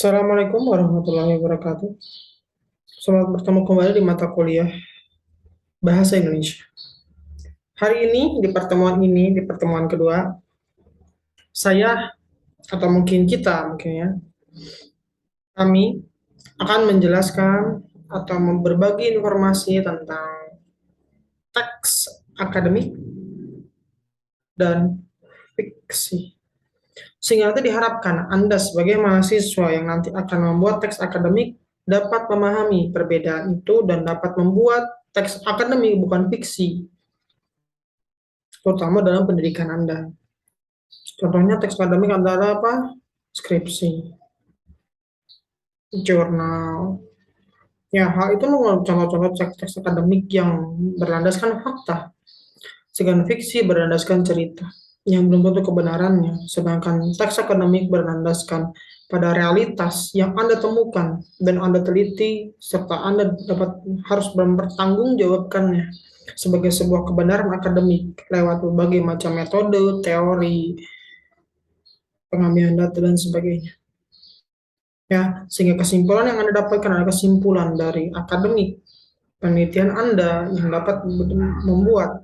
Assalamualaikum warahmatullahi wabarakatuh. Selamat bertemu kembali di mata kuliah Bahasa Indonesia. Hari ini, di pertemuan kedua, saya atau mungkin kita, mungkin ya, kami akan menjelaskan atau berbagi informasi tentang teks akademik dan fiksi. Sehingga nanti diharapkan Anda sebagai mahasiswa yang nanti akan membuat teks akademik dapat memahami perbedaan itu dan dapat membuat teks akademik bukan fiksi, terutama dalam pendidikan Anda. Contohnya teks akademik adalah apa? Skripsi, jurnal. Ya, hal itu contoh-contoh teks akademik yang berlandaskan fakta. Sedangkan fiksi berlandaskan cerita yang belum tentu kebenarannya. Sedangkan teks akademik berlandaskan pada realitas yang Anda temukan dan Anda teliti serta Anda harus mempertanggungjawabkannya sebagai sebuah kebenaran akademik lewat berbagai macam metode, teori, pengambilan data dan sebagainya. Ya, sehingga kesimpulan yang Anda dapatkan adalah kesimpulan dari akademik penelitian Anda yang dapat membuat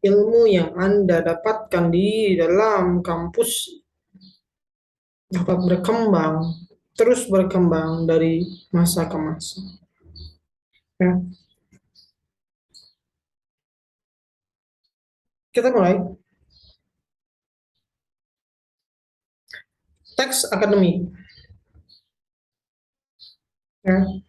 ilmu yang Anda dapatkan di dalam kampus dapat berkembang, terus berkembang dari masa ke masa. Ya. Kita mulai. Teks akademik. Ya.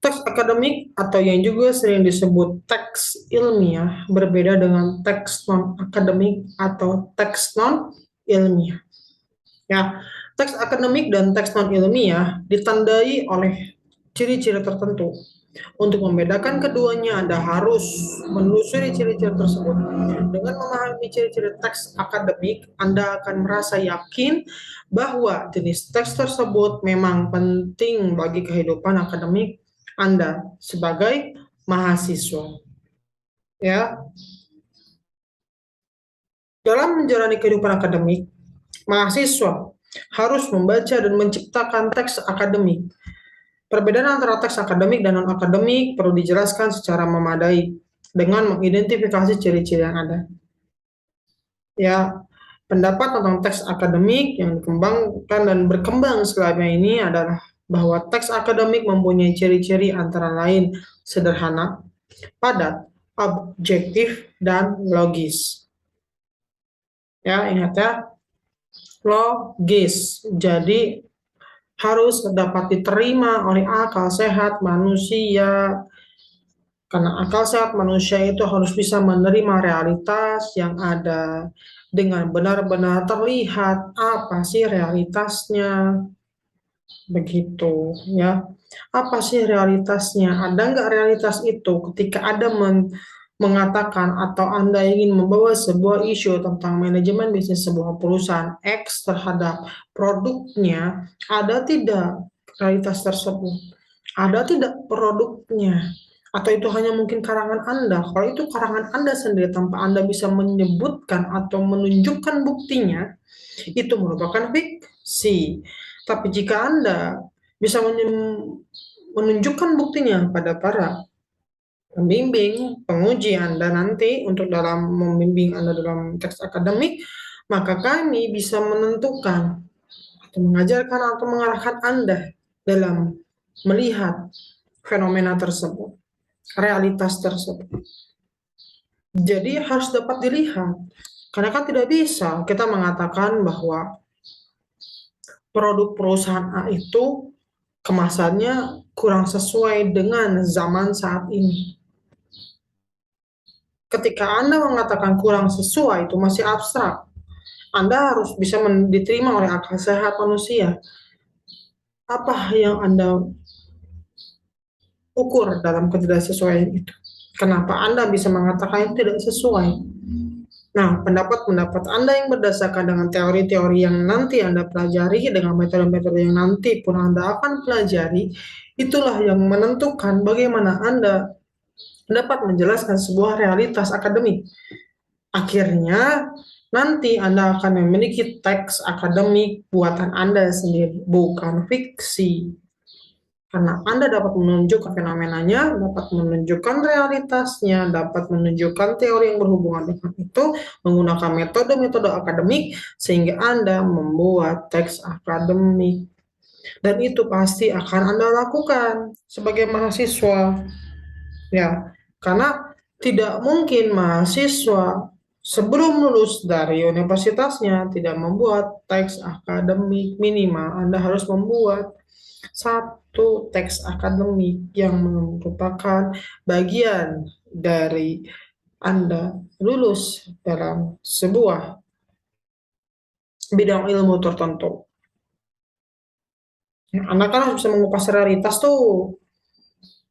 Teks akademik atau yang juga sering disebut teks ilmiah berbeda dengan teks non-akademik atau teks non-ilmiah. Ya, teks akademik dan teks non-ilmiah ditandai oleh ciri-ciri tertentu. Untuk membedakan keduanya, Anda harus menelusuri ciri-ciri tersebut. Dengan memahami ciri-ciri teks akademik, Anda akan merasa yakin bahwa jenis teks tersebut memang penting bagi kehidupan akademik Anda sebagai mahasiswa. Ya, dalam menjalani kehidupan akademik, mahasiswa harus membaca dan menciptakan teks akademik. Perbedaan antara teks akademik dan non-akademik perlu dijelaskan secara memadai dengan mengidentifikasi ciri-ciri yang ada. Ya, pendapat tentang teks akademik yang dikembangkan dan berkembang selama ini adalah bahwa teks akademik mempunyai ciri-ciri antara lain sederhana, padat, objektif, dan logis. Ya, ingat ya, logis. Jadi harus dapat diterima oleh akal sehat manusia. Karena akal sehat manusia itu harus bisa menerima realitas yang ada dengan benar-benar terlihat apa sih realitasnya, begitu ya. Apa sih realitasnya? Ada nggak realitas itu ketika ada mengatakan atau Anda ingin membawa sebuah isu tentang manajemen bisnis sebuah perusahaan X terhadap produknya, ada tidak realitas tersebut? Ada tidak produknya? Atau itu hanya mungkin karangan Anda? Kalau itu karangan Anda sendiri tanpa Anda bisa menyebutkan atau menunjukkan buktinya, itu merupakan fiksi. Tapi jika Anda bisa menunjukkan buktinya pada para pembimbing, penguji Anda nanti untuk dalam membimbing Anda dalam teks akademik, maka kami bisa menentukan atau mengajarkan atau mengarahkan Anda dalam melihat fenomena tersebut, realitas tersebut. Jadi harus dapat dilihat. Karena kan tidak bisa kita mengatakan bahwa produk perusahaan A itu kemasannya kurang sesuai dengan zaman saat ini. Ketika Anda mengatakan kurang sesuai, itu masih abstrak. Anda harus bisa diterima oleh akal sehat manusia. Apa yang Anda ukur dalam ketidaksesuaian itu? Kenapa Anda bisa mengatakan itu tidak sesuai? Nah, pendapat-pendapat Anda yang berdasarkan dengan teori-teori yang nanti Anda pelajari, dengan metode-metode yang nanti pun Anda akan pelajari, itulah yang menentukan bagaimana Anda dapat menjelaskan sebuah realitas akademik. Akhirnya, nanti Anda akan memiliki teks akademik buatan Anda sendiri, bukan fiksi. Karena Anda dapat menunjukkan fenomenanya, dapat menunjukkan realitasnya, dapat menunjukkan teori yang berhubungan dengan itu, menggunakan metode-metode akademik, sehingga Anda membuat teks akademik. Dan itu pasti akan Anda lakukan sebagai mahasiswa. Ya, karena tidak mungkin mahasiswa sebelum lulus dari universitasnya tidak membuat teks akademik. Minimal Anda harus membuat satu teks akademik yang merupakan bagian dari Anda lulus dalam sebuah bidang ilmu tertentu. Anda kan harus bisa mengupas realitas tuh.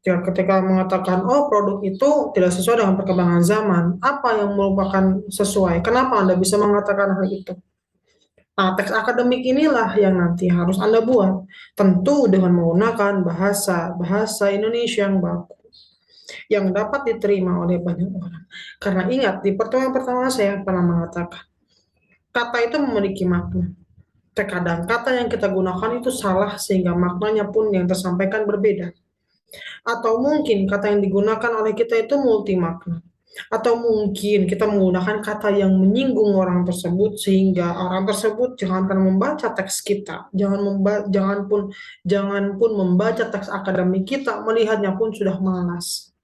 Ya, ketika mengatakan, oh produk itu tidak sesuai dengan perkembangan zaman, apa yang merupakan sesuai? Kenapa Anda bisa mengatakan hal itu? Nah, teks akademik inilah yang nanti harus Anda buat. Tentu dengan menggunakan bahasa Indonesia yang baku, yang dapat diterima oleh banyak orang. Karena ingat, di pertemuan pertama saya pernah mengatakan, kata itu memiliki makna. Terkadang kata yang kita gunakan itu salah sehingga maknanya pun yang tersampaikan berbeda. Atau mungkin kata yang digunakan oleh kita itu multi makna. Atau mungkin kita menggunakan kata yang menyinggung orang tersebut sehingga orang tersebut jangankan membaca teks kita, jangan pun membaca teks akademik kita, melihatnya pun sudah malas.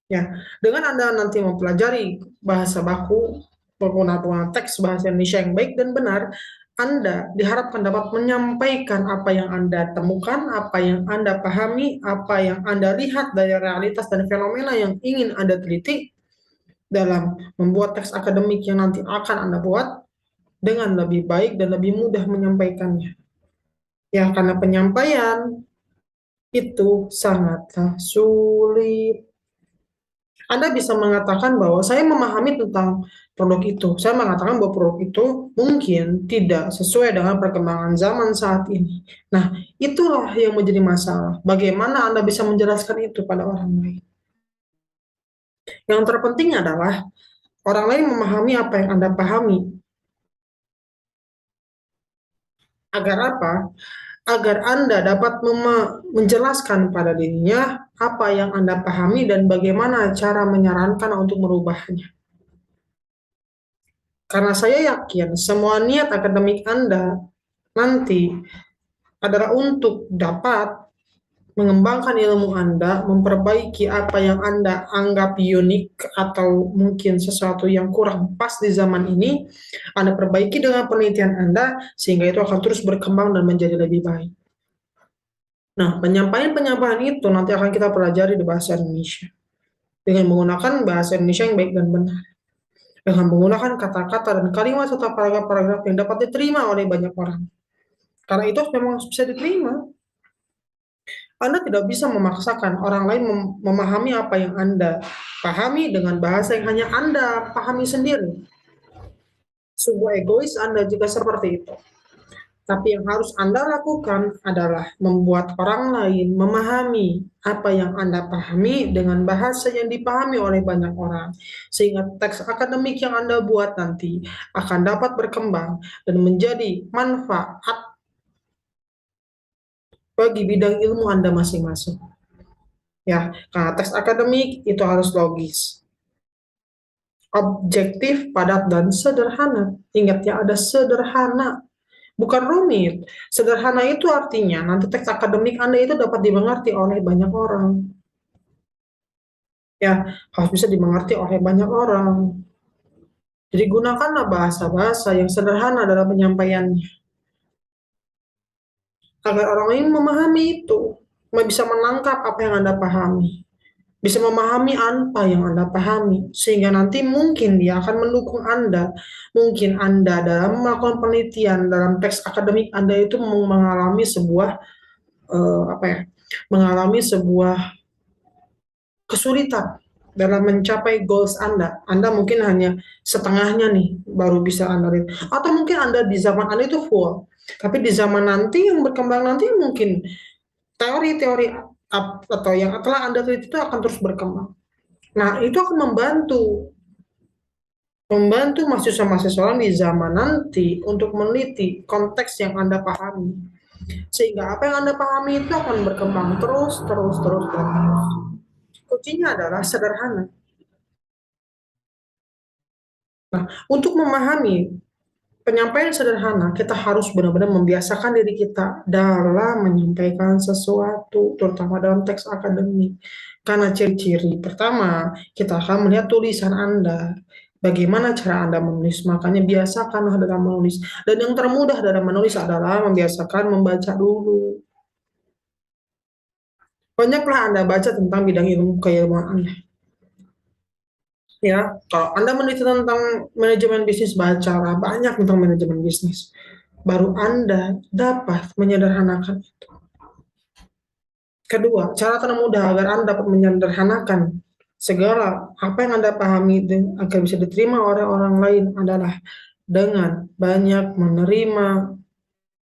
Ya, dengan Anda nanti mempelajari bahasa baku, penggunaan teks bahasa Indonesia yang baik dan benar, Anda diharapkan dapat menyampaikan apa yang Anda temukan, apa yang Anda pahami, apa yang Anda lihat dari realitas dan fenomena yang ingin Anda teliti dalam membuat teks akademik yang nanti akan Anda buat dengan lebih baik dan lebih mudah menyampaikannya. Ya, karena penyampaian itu sangatlah sulit. Anda bisa mengatakan bahwa saya memahami tentang produk itu. Saya mengatakan bahwa produk itu mungkin tidak sesuai dengan perkembangan zaman saat ini. Nah, itulah yang menjadi masalah. Bagaimana Anda bisa menjelaskan itu pada orang lain? Yang terpenting adalah orang lain memahami apa yang Anda pahami. Agar apa? Agar Anda dapat menjelaskan pada dirinya apa yang Anda pahami dan bagaimana cara menyarankan untuk merubahnya. Karena saya yakin semua niat akademik Anda nanti adalah untuk dapat mengembangkan ilmu Anda, memperbaiki apa yang Anda anggap unik atau mungkin sesuatu yang kurang pas di zaman ini, Anda perbaiki dengan penelitian Anda sehingga itu akan terus berkembang dan menjadi lebih baik. Nah, penyampaian-penyampaian itu nanti akan kita pelajari di bahasa Indonesia dengan menggunakan bahasa Indonesia yang baik dan benar. Dengan menggunakan kata-kata dan kalimat serta paragraf-paragraf yang dapat diterima oleh banyak orang. Karena itu memang bisa diterima. Anda tidak bisa memaksakan orang lain memahami apa yang Anda pahami dengan bahasa yang hanya Anda pahami sendiri. Sebuah egois Anda juga seperti itu. Tapi yang harus Anda lakukan adalah membuat orang lain memahami apa yang Anda pahami dengan bahasa yang dipahami oleh banyak orang. Sehingga teks akademik yang Anda buat nanti akan dapat berkembang dan menjadi manfaat bagi bidang ilmu Anda masing-masing. Ya, karena teks akademik itu harus logis, objektif, padat, dan sederhana. Ingat ya, ada sederhana. Bukan rumit. Sederhana itu artinya nanti teks akademik Anda itu dapat dimengerti oleh banyak orang. Ya, harus bisa dimengerti oleh banyak orang. Jadi gunakanlah bahasa-bahasa yang sederhana dalam penyampaiannya. Agar orang lain memahami itu. Bisa menangkap apa yang Anda pahami. Bisa memahami apa yang Anda pahami. Sehingga nanti mungkin dia akan mendukung Anda. Mungkin Anda dalam melakukan penelitian dalam teks akademik Anda itu mengalami sebuah mengalami sebuah kesulitan. dalam mencapai goals Anda. Anda mungkin hanya setengahnya nih baru bisa Anda lihat. Atau mungkin Anda di zaman Anda itu full. Tapi di zaman nanti yang berkembang nanti mungkin teori-teori atau yang telah Anda teliti itu akan terus berkembang. Nah, itu akan membantu membantu mahasiswa-mahasiswa di zaman nanti untuk meneliti konteks yang Anda pahami. Sehingga apa yang Anda pahami itu akan berkembang terus, terus, terus, terus. Kuncinya adalah sederhana. Nah, untuk memahami penyampaian sederhana, kita harus benar-benar membiasakan diri kita dalam menyampaikan sesuatu, terutama dalam teks akademik. Karena ciri-ciri pertama, kita akan melihat tulisan Anda. Bagaimana cara Anda menulis, makanya biasakanlah dalam menulis. Dan yang termudah dalam menulis adalah membiasakan membaca dulu. Banyaklah Anda baca tentang bidang ilmu keilmuan Anda. Ya, kalau Anda meneliti tentang manajemen bisnis, bacalah banyak tentang manajemen bisnis. Baru Anda dapat menyederhanakan itu. Kedua, cara termudah agar Anda dapat menyederhanakan segala apa yang Anda pahami agar bisa diterima oleh orang lain adalah dengan banyak menerima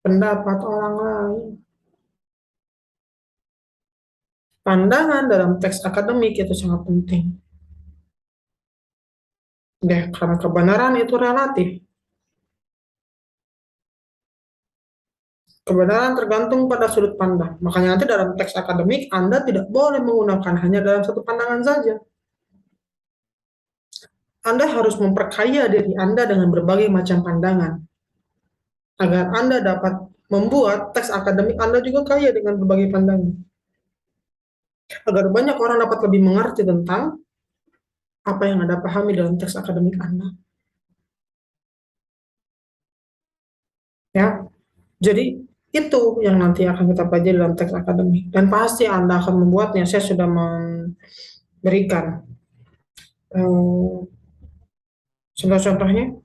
pendapat orang lain. Pandangan dalam teks akademik itu sangat penting. Deh, karena kebenaran itu relatif. Kebenaran tergantung pada sudut pandang. Makanya nanti dalam teks akademik Anda tidak boleh menggunakan hanya dalam satu pandangan saja. Anda harus memperkaya diri Anda dengan berbagai macam pandangan. Agar Anda dapat membuat teks akademik Anda juga kaya dengan berbagai pandangan. Agar banyak orang dapat lebih mengerti tentang apa yang Anda pahami dalam teks akademik Anda. Ya, jadi itu yang nanti akan kita pelajari dalam teks akademik. Dan pasti Anda akan membuatnya. Saya sudah memberikan contoh-contohnya.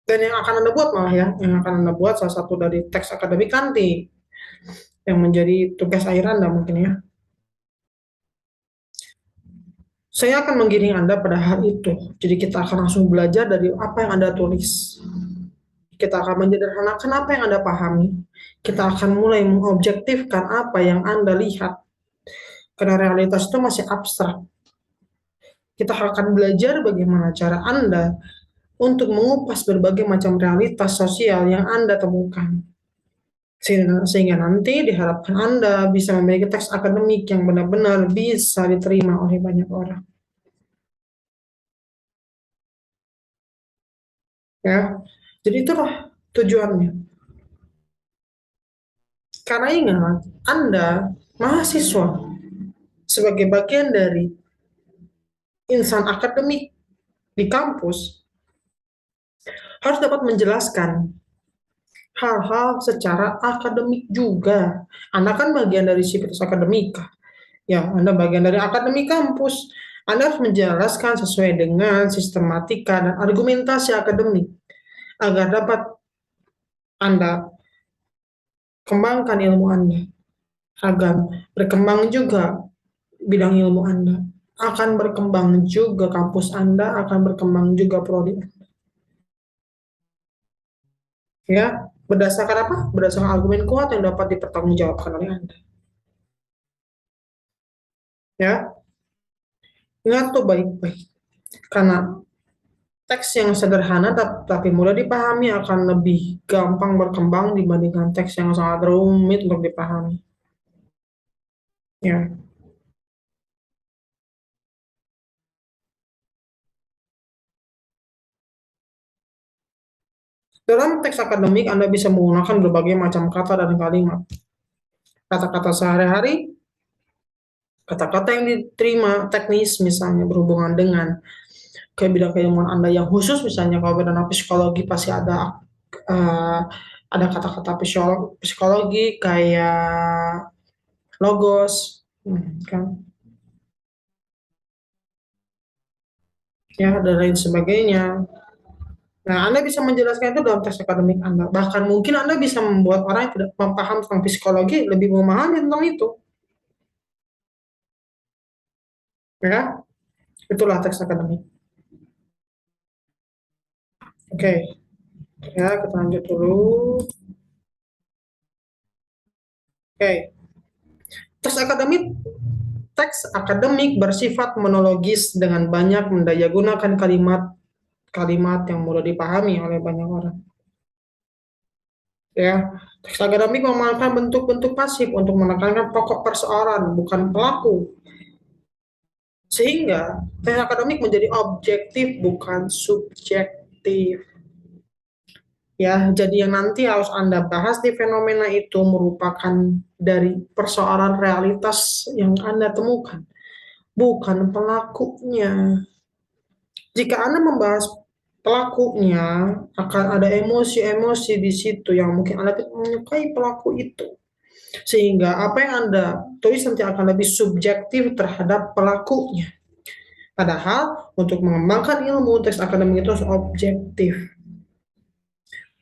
Dan yang akan Anda buat malah ya, yang akan Anda buat salah satu dari teks akademik nanti yang menjadi tugas akhir Anda mungkin ya. Saya akan menggiring Anda pada hal itu. Jadi kita akan langsung belajar dari apa yang Anda tulis. Kita akan menyederhanakan apa yang Anda pahami. Kita akan mulai mengobjektifkan apa yang Anda lihat. Karena realitas itu masih abstrak. Kita akan belajar bagaimana cara Anda untuk mengupas berbagai macam realitas sosial yang Anda temukan. Sehingga nanti diharapkan Anda bisa memiliki teks akademik yang benar-benar bisa diterima oleh banyak orang. Ya, jadi itulah tujuannya. Karena ingat, Anda mahasiswa sebagai bagian dari insan akademik di kampus harus dapat menjelaskan hal-hal secara akademik juga. Anda kan bagian dari sivitas akademika. Ya, Anda bagian dari akademik kampus. Anda harus menjelaskan sesuai dengan sistematika dan argumentasi akademik agar dapat Anda kembangkan ilmu Anda, agar berkembang juga bidang ilmu Anda, akan berkembang juga kampus Anda, akan berkembang juga prodi Anda. Ya, berdasarkan apa? Berdasarkan argumen kuat yang dapat dipertanggungjawabkan oleh Anda. Ya, ingat tuh baik-baik. Karena teks yang sederhana tapi mudah dipahami akan lebih gampang berkembang dibandingkan teks yang sangat rumit untuk dipahami. Ya, dalam teks akademik Anda bisa menggunakan berbagai macam kata dan kalimat. Kata-kata sehari-hari, kata-kata yang diterima teknis misalnya berhubungan dengan ke bidang keilmuan Anda yang khusus, misalnya kalau bidang psikologi pasti uh, ada kata-kata psikologi kayak logos, kan, ya dan lain sebagainya. Nah, Anda bisa menjelaskan itu dalam teks akademik Anda. Bahkan mungkin Anda bisa membuat orang yang tidak paham tentang psikologi lebih memahami tentang itu. Ya, Itulah teks akademik. Oke, ya kita lanjut dulu. Oke, teks akademik bersifat monologis dengan banyak mendayagunakan kalimat-kalimat yang mudah dipahami oleh banyak orang. Ya, teks akademik memanfaatkan bentuk-bentuk pasif untuk menekankan pokok persoalan, bukan pelaku. Sehingga teks akademik menjadi objektif, bukan subjektif. Ya, jadi yang nanti harus Anda bahas di fenomena itu merupakan dari persoalan realitas yang Anda temukan, bukan pelakunya. Jika Anda membahas pelakunya, akan ada emosi-emosi di situ yang mungkin Anda tidak menyukai pelaku itu. Sehingga apa yang Anda tulis nanti akan lebih subjektif terhadap pelakunya. Padahal untuk mengembangkan ilmu teks akademik itu harus objektif.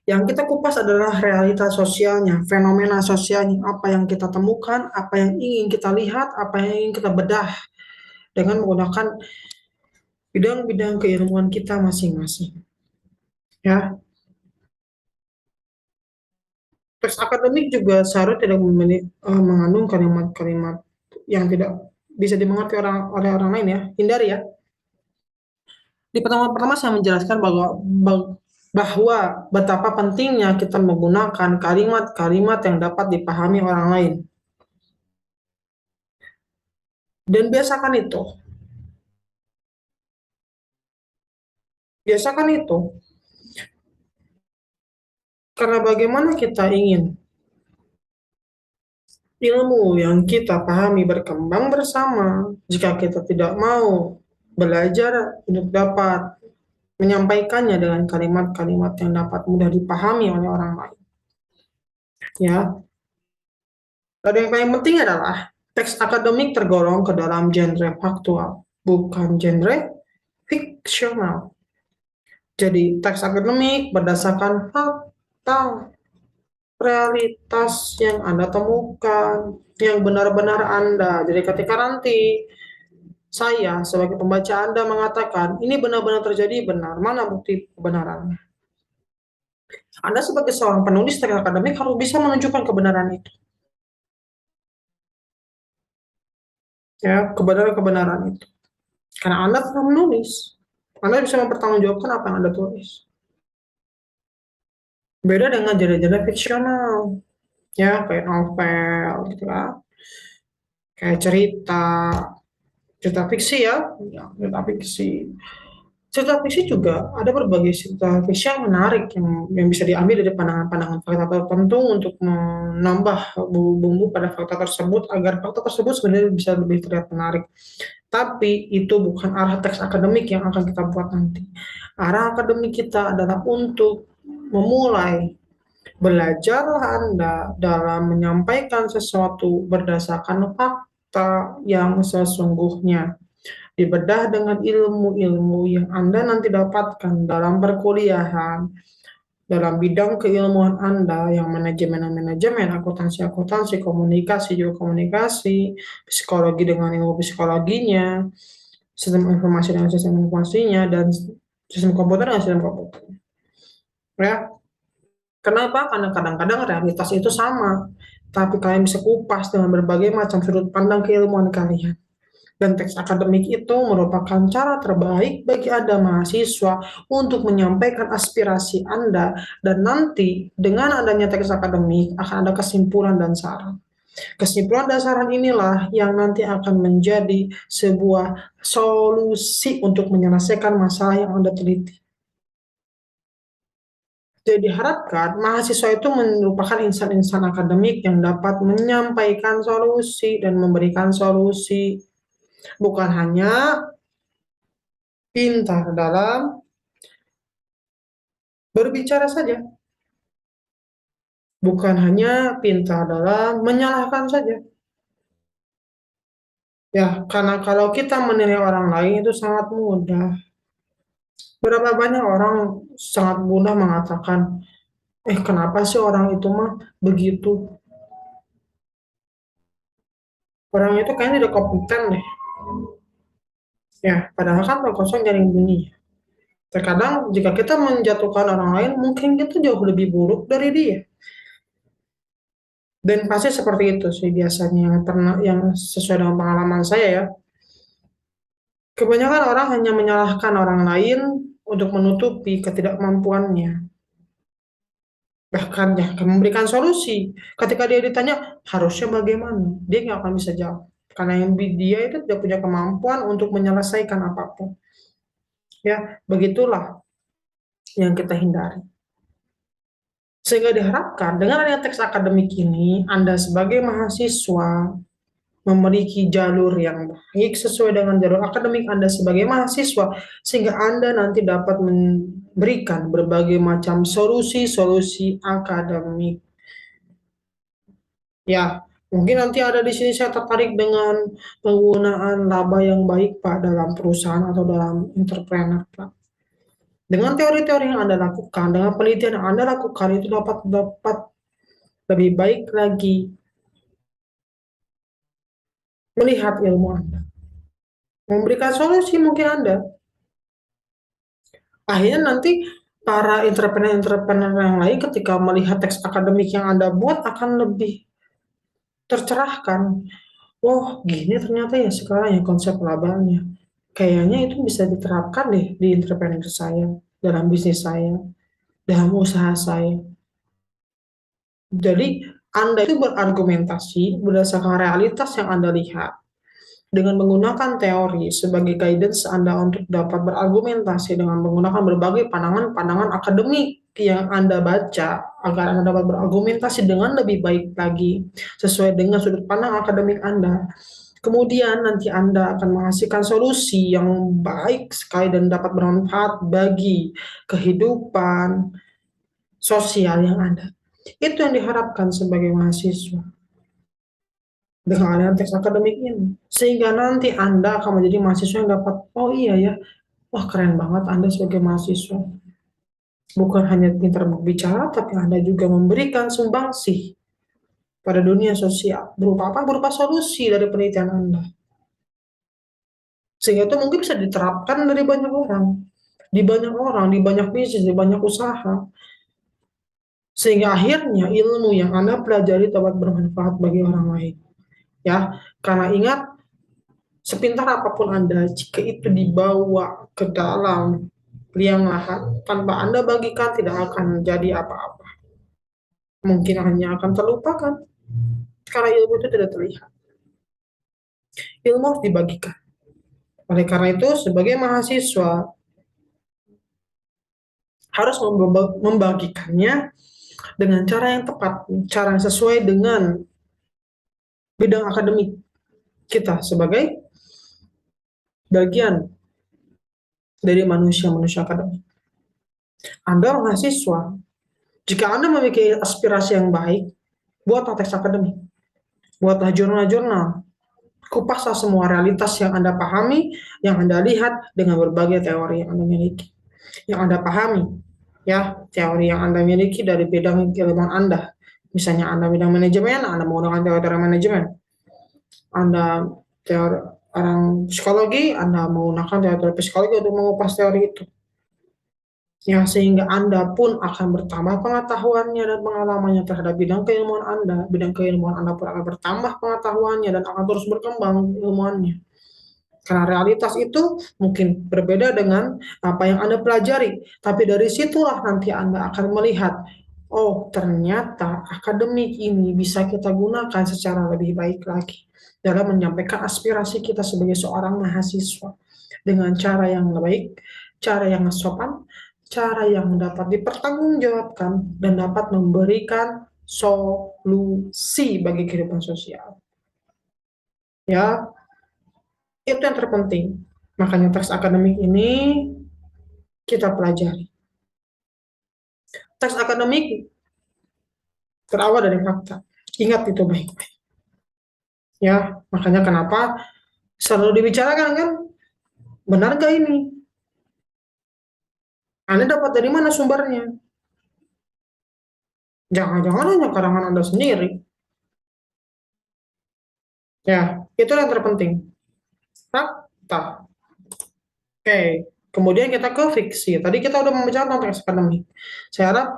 Yang kita kupas adalah realitas sosialnya, fenomena sosialnya, apa yang kita temukan, apa yang ingin kita lihat, apa yang ingin kita bedah dengan menggunakan bidang-bidang keilmuan kita masing-masing. Ya, teks akademik juga seharusnya tidak mengandung kalimat-kalimat yang tidak bisa dimengerti oleh orang lain ya. Hindari ya. Di pertemuan pertama saya menjelaskan bahwa betapa pentingnya kita menggunakan kalimat-kalimat yang dapat dipahami orang lain. Dan biasakan itu. Biasakan itu. Karena bagaimana kita ingin ilmu yang kita pahami berkembang bersama, jika kita tidak mau belajar untuk dapat menyampaikannya dengan kalimat-kalimat yang dapat mudah dipahami oleh orang lain. Ya, dan yang paling penting adalah teks akademik tergolong ke dalam genre faktual, bukan genre fiksional. Jadi teks akademik berdasarkan fakta, realitas yang Anda temukan, yang benar-benar Anda. Jadi ketika nanti saya sebagai pembaca Anda mengatakan, ini benar-benar terjadi, benar, mana bukti kebenarannya? Anda sebagai seorang penulis teks akademik harus bisa menunjukkan kebenaran itu. Ya, kebenaran-kebenaran itu. Karena Anda telah menulis. Anda bisa mempertanggungjawabkan apa yang Anda tulis. Beda dengan genre-genre fiksional. Ya, kayak novel gitu kan. Kayak cerita fiksi ya, cerita fiksi. Cerita fiksi juga ada berbagai cerita fiksi yang menarik yang bisa diambil dari pandangan-pandangan fakta tertentu untuk menambah bumbu-bumbu pada fakta tersebut agar fakta tersebut sebenarnya bisa lebih terlihat menarik. Tapi itu bukan arah teks akademik yang akan kita buat nanti. Arah akademik kita adalah untuk memulai belajarlah Anda dalam menyampaikan sesuatu berdasarkan fakta yang sesungguhnya. Dibedah dengan ilmu-ilmu yang Anda nanti dapatkan dalam perkuliahan, dalam bidang keilmuan Anda yang manajemen, akuntansi, komunikasi, juga komunikasi, psikologi dengan ilmu psikologinya, sistem informasi dengan sistem informasinya, dan sistem komputer dengan sistem komputer. Ya, kenapa? Karena kadang-kadang realitas itu sama, tapi kalian bisa kupas dengan berbagai macam sudut pandang keilmuan kalian. Dan teks akademik itu merupakan cara terbaik bagi Anda mahasiswa untuk menyampaikan aspirasi Anda, dan nanti dengan adanya teks akademik akan ada kesimpulan dan saran. Kesimpulan dan saran inilah yang nanti akan menjadi sebuah solusi untuk menyelesaikan masalah yang Anda teliti. Jadi diharapkan mahasiswa itu merupakan insan-insan akademik yang dapat menyampaikan solusi dan memberikan solusi, bukan hanya pintar dalam berbicara saja, bukan hanya pintar dalam menyalahkan saja. Ya, karena kalau kita menilai orang lain itu sangat mudah. Berapa banyak orang sangat mudah mengatakan, kenapa sih orang itu mah begitu? Orang itu kayaknya tidak kompeten deh. Ya, padahal kan tak kosong jaring bunyi. Terkadang jika kita menjatuhkan orang lain, mungkin kita jauh lebih buruk dari dia. Dan pasti seperti itu sih biasanya yang pernah yang sesuai dengan pengalaman saya ya. Kebanyakan orang hanya menyalahkan orang lain untuk menutupi ketidakmampuannya. Bahkan ya memberikan solusi. Ketika dia ditanya harusnya bagaimana, dia nggak akan bisa jawab. Karena yang dia itu tidak punya kemampuan untuk menyelesaikan apapun. Ya, begitulah yang kita hindari. Sehingga diharapkan dengan adanya teks akademik ini, Anda sebagai mahasiswa memiliki jalur yang baik sesuai dengan jalur akademik Anda sebagai mahasiswa, sehingga Anda nanti dapat memberikan berbagai macam solusi-solusi akademik. Ya, mungkin nanti ada di sini saya tertarik dengan penggunaan laba yang baik Pak dalam perusahaan atau dalam entrepreneur Pak. Dengan teori-teori yang Anda lakukan, dengan penelitian yang Anda lakukan itu dapat lebih baik lagi melihat ilmu Anda. Memberikan solusi mungkin Anda. Akhirnya nanti para entrepreneur-entrepreneur yang lain ketika melihat teks akademik yang Anda buat akan lebih tercerahkan. Oh, gini ternyata ya sekarang ya konsep labanya. Kayaknya itu bisa diterapkan deh di entrepreneur saya, dalam bisnis saya, dalam usaha saya. Jadi, Anda itu berargumentasi berdasarkan realitas yang Anda lihat. Dengan menggunakan teori sebagai guidance Anda untuk dapat berargumentasi dengan menggunakan berbagai pandangan-pandangan akademik yang Anda baca, agar Anda dapat berargumentasi dengan lebih baik lagi, sesuai dengan sudut pandang akademik Anda. Kemudian nanti Anda akan menghasilkan solusi yang baik sekali dan dapat bermanfaat bagi kehidupan sosial yang Anda. Itu yang diharapkan sebagai mahasiswa dengan adanya teks akademik ini. Sehingga nanti Anda akan menjadi mahasiswa yang dapat, oh iya ya, wah keren banget Anda sebagai mahasiswa. Bukan hanya pintar berbicara, tapi Anda juga memberikan sumbangsih pada dunia sosial. Berupa apa? Berupa solusi dari penelitian Anda. Sehingga itu mungkin bisa diterapkan dari banyak orang. Di banyak bisnis, di banyak usaha. Sehingga akhirnya ilmu yang Anda pelajari dapat bermanfaat bagi orang lain. Ya, karena ingat, sepintar apapun Anda, jika itu dibawa ke dalam liang lahat, tanpa Anda bagikan tidak akan jadi apa-apa. Mungkin hanya akan terlupakan, karena ilmu itu tidak terlihat. Ilmu harus dibagikan. Oleh karena itu, sebagai mahasiswa, harus membagikannya dengan cara yang tepat, cara yang sesuai dengan bidang akademik kita sebagai bagian dari manusia-manusia akademik. Anda mahasiswa, jika Anda memiliki aspirasi yang baik, buatlah teks akademik, buatlah jurnal-jurnal, kupaslah semua realitas yang Anda pahami, yang Anda lihat dengan berbagai teori yang Anda miliki, yang Anda pahami, ya, teori yang Anda miliki dari bidang keilmuan Anda. Misalnya Anda bidang manajemen, Anda menggunakan teori manajemen. Anda teori orang psikologi, Anda menggunakan teori psikologi untuk mengupas teori itu. Ya, sehingga Anda pun akan bertambah pengetahuannya dan pengalamannya terhadap bidang keilmuan Anda. Bidang keilmuan Anda pun akan bertambah pengetahuannya dan akan terus berkembang ilmuannya. Karena realitas itu mungkin berbeda dengan apa yang Anda pelajari. Tapi dari situlah nanti Anda akan melihat, oh ternyata akademik ini bisa kita gunakan secara lebih baik lagi dalam menyampaikan aspirasi kita sebagai seorang mahasiswa dengan cara yang baik, cara yang sopan, cara yang dapat dipertanggungjawabkan dan dapat memberikan solusi bagi kehidupan sosial. Ya, itu yang terpenting. Makanya teks akademik ini kita pelajari. Teks akademik berawal dari fakta. Ingat itu baik-baik. Ya, makanya kenapa selalu dibicarakan kan, benar gak ini? Anda dapat dari mana sumbernya? Jangan-jangan hanya karangan Anda sendiri. Ya, itu yang terpenting. Fakta. Kemudian kita ke fiksi. Tadi kita udah membicarakan tentang teks akademik. Saya harap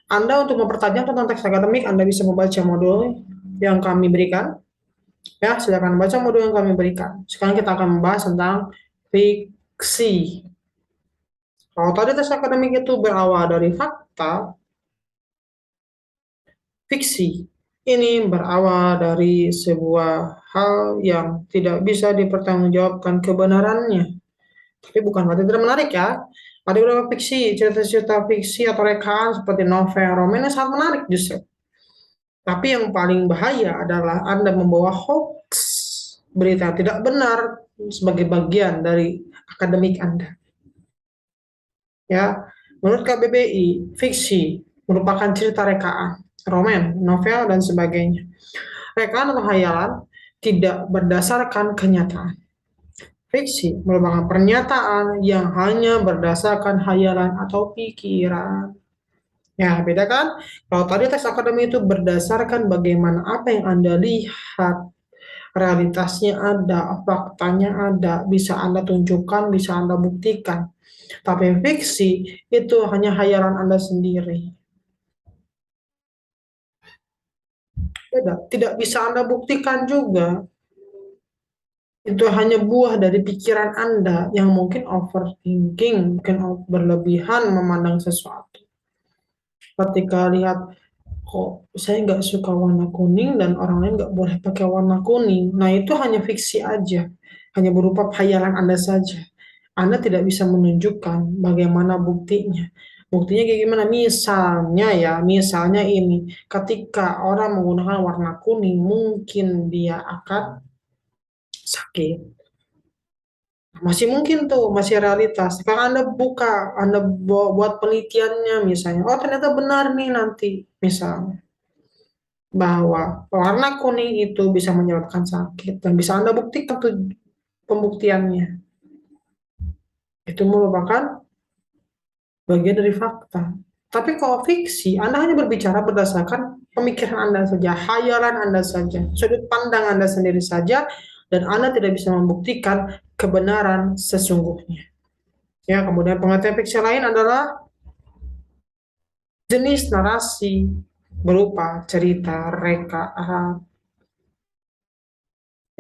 Anda untuk mempertajam tentang teks akademik, Anda bisa membaca modul yang kami berikan. Ya, silakan baca modul yang kami berikan. Sekarang kita akan membahas tentang fiksi. Kalau tadi tes akademik itu berawal dari fakta, fiksi ini berawal dari sebuah hal yang tidak bisa dipertanggungjawabkan kebenarannya. Tapi bukan berarti tidak menarik ya. Ada beberapa fiksi, cerita-cerita fiksi atau rekaan seperti novel, roman yang sangat menarik justru. Tapi yang paling bahaya adalah Anda membawa hoax, berita tidak benar sebagai bagian dari akademik Anda. Ya, menurut KBBI, fiksi merupakan cerita rekaan, roman, novel, dan sebagainya. Rekaan atau hayalan tidak berdasarkan kenyataan. Fiksi merupakan pernyataan yang hanya berdasarkan hayalan atau pikiran. Ya, beda kan? Kalau tadi teks akademik itu berdasarkan bagaimana apa yang Anda lihat, realitasnya ada, faktanya ada, bisa Anda tunjukkan, bisa Anda buktikan. Tapi fiksi itu hanya hayalan Anda sendiri. Beda, tidak bisa Anda buktikan juga. Itu hanya buah dari pikiran Anda yang mungkin overthinking, mungkin berlebihan memandang sesuatu. Ketika lihat, kok saya nggak suka warna kuning dan orang lain nggak boleh pakai warna kuning. Nah, itu hanya fiksi aja. Hanya berupa khayalan Anda saja. Anda tidak bisa menunjukkan bagaimana buktinya. Buktinya kayak gimana? Misalnya ya, misalnya ini, ketika orang menggunakan warna kuning, mungkin dia akan sakit. Masih mungkin tuh, masih realitas. Sekarang Anda buka, Anda buat penelitiannya misalnya. Oh, ternyata benar nih nanti, misalnya. Bahwa warna kuning itu bisa menyebabkan sakit. Dan bisa Anda buktikan tuh pembuktiannya. Itu merupakan bagian dari fakta. Tapi kalau fiksi, Anda hanya berbicara berdasarkan pemikiran Anda saja, hayalan Anda saja, sudut pandang Anda sendiri saja, dan Anda tidak bisa membuktikan kebenaran sesungguhnya. Ya, kemudian pengertian fiksi lain adalah jenis narasi berupa cerita, rekaan.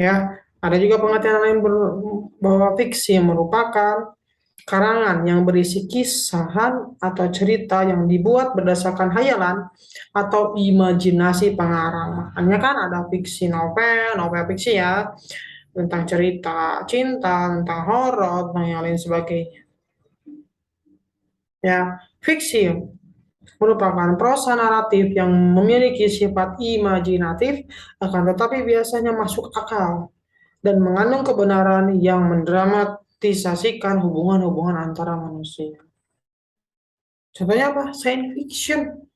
Ya, ada juga pengertian lain bahwa fiksi merupakan karangan yang berisi kisahan atau cerita yang dibuat berdasarkan hayalan atau imajinasi pengarang. Makanya kan ada fiksi novel, novel fiksi ya, tentang cerita cinta, tentang horor, tentang yang lain sebagainya. Ya, fiksi merupakan prosa naratif yang memiliki sifat imajinatif, akan tetapi biasanya masuk akal dan mengandung kebenaran yang mendramatisasikan hubungan-hubungan antara manusia. Contohnya apa? Science fiction.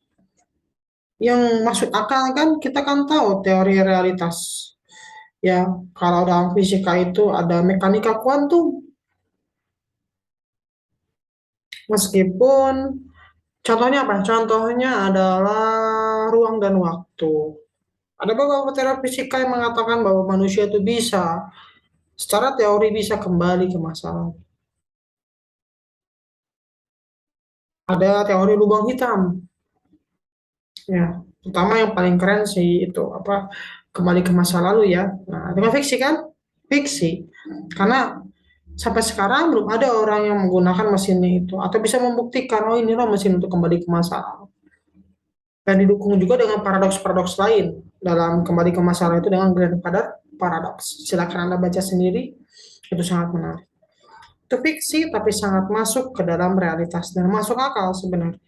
Yang masuk akal kan kita kan tahu teori realitas. Ya, kalau dalam fisika itu ada mekanika kuantum. Meskipun contohnya apa? Contohnya adalah ruang dan waktu. Ada beberapa teori fisika yang mengatakan bahwa manusia itu bisa, secara teori bisa kembali ke masa lalu. Ada teori lubang hitam. Ya, pertama yang paling keren sih itu apa, kembali ke masa lalu ya. Nah, itu kan fiksi kan? Fiksi. Karena sampai sekarang belum ada orang yang menggunakan mesinnya itu atau bisa membuktikan oh ini loh mesin untuk kembali ke masa lalu. Dan didukung juga dengan paradoks-paradoks lain dalam kembali ke masa lalu itu dengan grandfather paradoks. Silakan Anda baca sendiri, itu sangat menarik. Itu fiksi tapi sangat masuk ke dalam realitas dan masuk akal sebenarnya.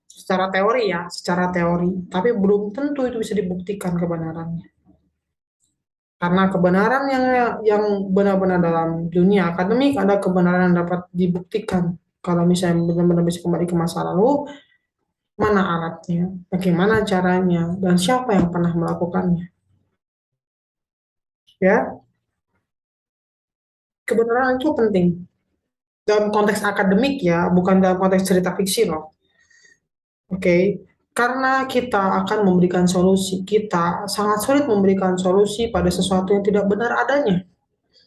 Secara teori ya, secara teori, tapi belum tentu itu bisa dibuktikan kebenarannya. Karena kebenaran yang benar-benar dalam dunia akademik ada kebenaran yang dapat dibuktikan. Kalau misalnya benar-benar bisa kembali ke masa lalu, mana alatnya, bagaimana caranya, dan siapa yang pernah melakukannya. Ya, kebenaran itu penting dalam konteks akademik ya, bukan dalam konteks cerita fiksi loh. Oke, karena kita akan memberikan solusi, kita sangat sulit memberikan solusi pada sesuatu yang tidak benar adanya.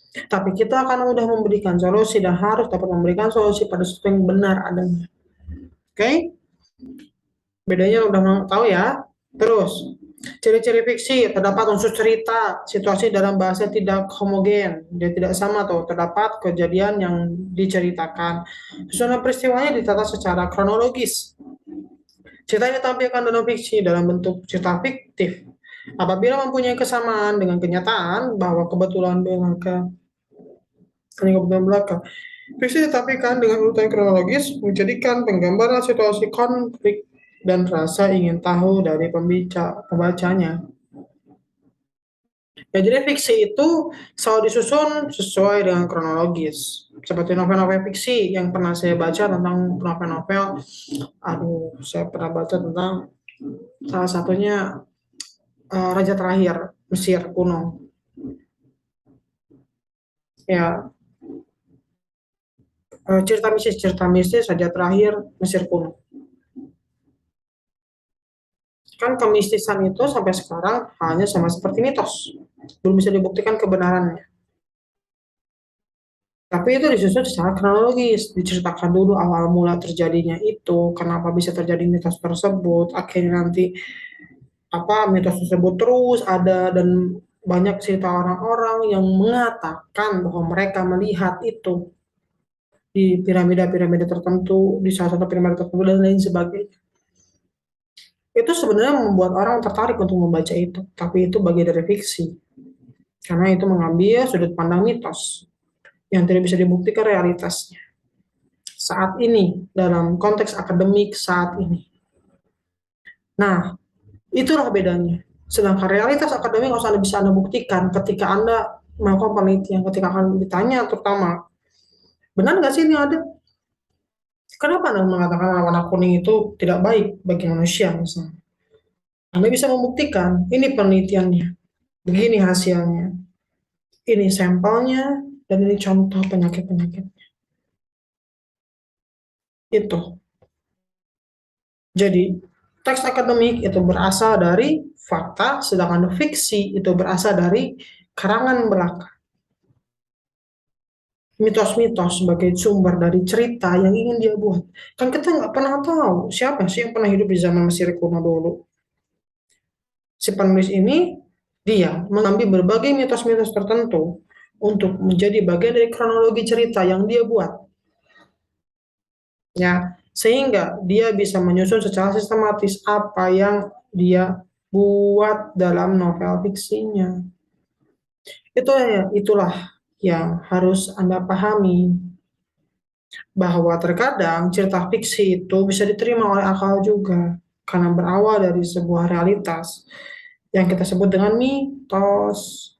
Tapi kita akan mudah memberikan solusi dan harus dapat memberikan solusi pada sesuatu yang benar adanya. Oke? Bedanya udah tahu ya? Terus, ciri-ciri fiksi, terdapat unsur cerita, situasi dalam bahasa tidak homogen, dia tidak sama tuh, terdapat kejadian yang diceritakan. Susunan peristiwanya ditata secara kronologis. Cerita ini ditampilkan dalam fiksi dalam bentuk cerita fiktif. Apabila mempunyai kesamaan dengan kenyataan bahwa kebetulan belaka, kebetulan belaka, fiksi ditampilkan dengan urutan kronologis, menjadikan penggambaran situasi konflik dan rasa ingin tahu dari pembacanya. Ya, jadi fiksi itu selalu disusun sesuai dengan kronologis. Seperti novel-novel fiksi yang pernah saya baca tentang novel-novel, saya pernah baca tentang salah satunya Raja Terakhir Mesir kuno. Ya, cerita mistis Raja Terakhir Mesir kuno. Kan kemistisan itu sampai sekarang hanya sama seperti mitos, belum bisa dibuktikan kebenarannya. Tapi itu disusun secara kronologis, diceritakan dulu awal mula terjadinya itu, kenapa bisa terjadi mitos tersebut, akhirnya nanti mitos tersebut terus ada dan banyak cerita orang-orang yang mengatakan bahwa mereka melihat itu di piramida-piramida tertentu, di salah satu piramida tertentu dan lain sebagainya. Itu sebenarnya membuat orang tertarik untuk membaca itu, tapi itu bagian dari fiksi, karena itu mengambil sudut pandang mitos yang tidak bisa dibuktikan realitasnya saat ini dalam konteks akademik saat ini. Nah, itulah bedanya. Sedangkan realitas akademik harus Anda bisa Anda buktikan ketika Anda melakukan penelitian, ketika akan ditanya terutama, benar nggak sih ini ada? Kenapa Anda mengatakan warna kuning itu tidak baik bagi manusia misalnya? Anda bisa membuktikan, ini penelitiannya, begini hasilnya, ini sampelnya, dan ini contoh penyakit-penyakit. Itu. Jadi, teks akademik itu berasal dari fakta, sedangkan fiksi itu berasal dari karangan belaka. Mitos-mitos sebagai sumber dari cerita yang ingin dia buat. Kan kita nggak pernah tahu siapa sih yang pernah hidup di zaman Mesir kuno dulu. Si penulis ini, dia mengambil berbagai mitos-mitos tertentu untuk menjadi bagian dari kronologi cerita yang dia buat. Ya, sehingga dia bisa menyusun secara sistematis apa yang dia buat dalam novel fiksinya. Itulah yang harus Anda pahami, bahwa terkadang cerita fiksi itu bisa diterima oleh akal juga karena berawal dari sebuah realitas yang kita sebut dengan mitos.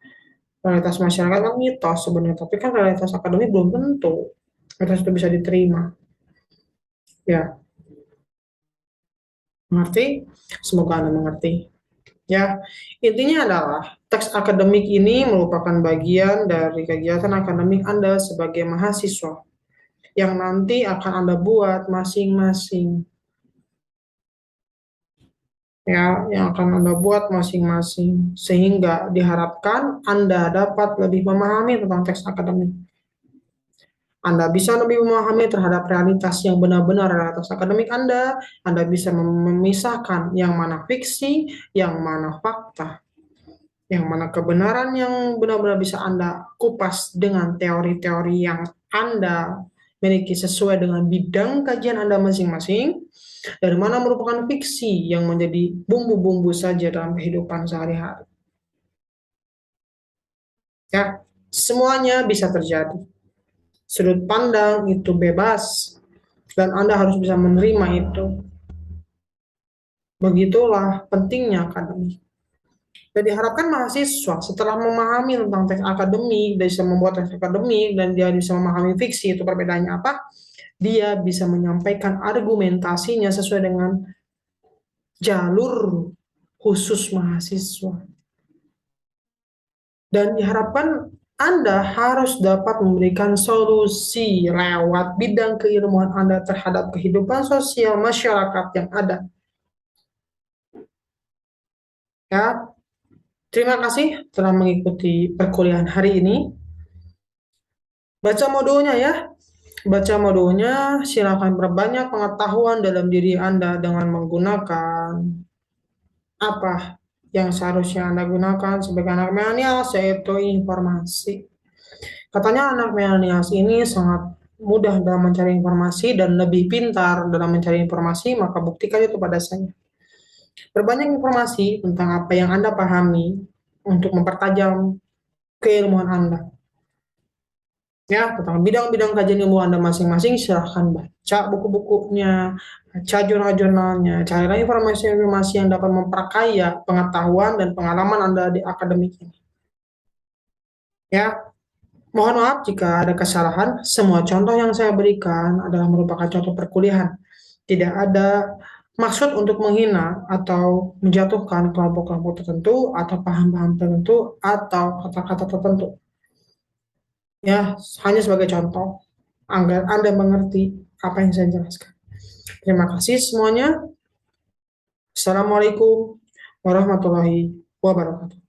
Realitas masyarakat kan mitos sebenarnya, tapi kan realitas akademik belum tentu mitos itu bisa diterima. Ya, mengerti? Semoga Anda mengerti. Ya, intinya adalah teks akademik ini merupakan bagian dari kegiatan akademik Anda sebagai mahasiswa yang nanti akan Anda buat masing-masing. Ya, yang akan Anda buat masing-masing sehingga diharapkan Anda dapat lebih memahami tentang teks akademik. Anda bisa lebih memahami terhadap realitas yang benar-benar realitas akademik Anda bisa memisahkan yang mana fiksi, yang mana fakta, yang mana kebenaran yang benar-benar bisa Anda kupas dengan teori-teori yang Anda miliki sesuai dengan bidang kajian Anda masing-masing, dan mana merupakan fiksi yang menjadi bumbu-bumbu saja dalam kehidupan sehari-hari. Ya, semuanya bisa terjadi. Sudut pandang itu bebas, dan Anda harus bisa menerima itu. Begitulah pentingnya akademik. Dan diharapkan mahasiswa setelah memahami tentang teks akademik, dia bisa membuat teks akademik, dan dia bisa memahami fiksi, itu perbedaannya apa? Dia bisa menyampaikan argumentasinya sesuai dengan jalur khusus mahasiswa. Dan diharapkan Anda harus dapat memberikan solusi lewat bidang keilmuan Anda terhadap kehidupan sosial masyarakat yang ada. Ya, terima kasih telah mengikuti perkuliahan hari ini. Baca modulnya ya. Baca modulnya, silakan perbanyak pengetahuan dalam diri Anda dengan menggunakan apa yang seharusnya Anda gunakan sebagai anak milenial, yaitu informasi. Katanya anak milenials ini sangat mudah dalam mencari informasi dan lebih pintar dalam mencari informasi, maka buktikan itu pada saya. Berbanyak informasi tentang apa yang Anda pahami untuk mempertajam keilmuan Anda. Ya, tentang bidang-bidang kajian ilmu Anda masing-masing, silahkan baca buku-bukunya, baca jurnal-jurnalnya, carilah informasi-informasi yang dapat memperkaya pengetahuan dan pengalaman Anda di akademik ini. Ya, mohon maaf jika ada kesalahan. Semua contoh yang saya berikan adalah merupakan contoh perkuliahan. Tidak ada maksud untuk menghina atau menjatuhkan kelompok-kelompok tertentu atau paham-paham tertentu atau kata-kata tertentu. Ya, hanya sebagai contoh agar Anda mengerti apa yang saya jelaskan. Terima kasih semuanya. Assalamualaikum warahmatullahi wabarakatuh.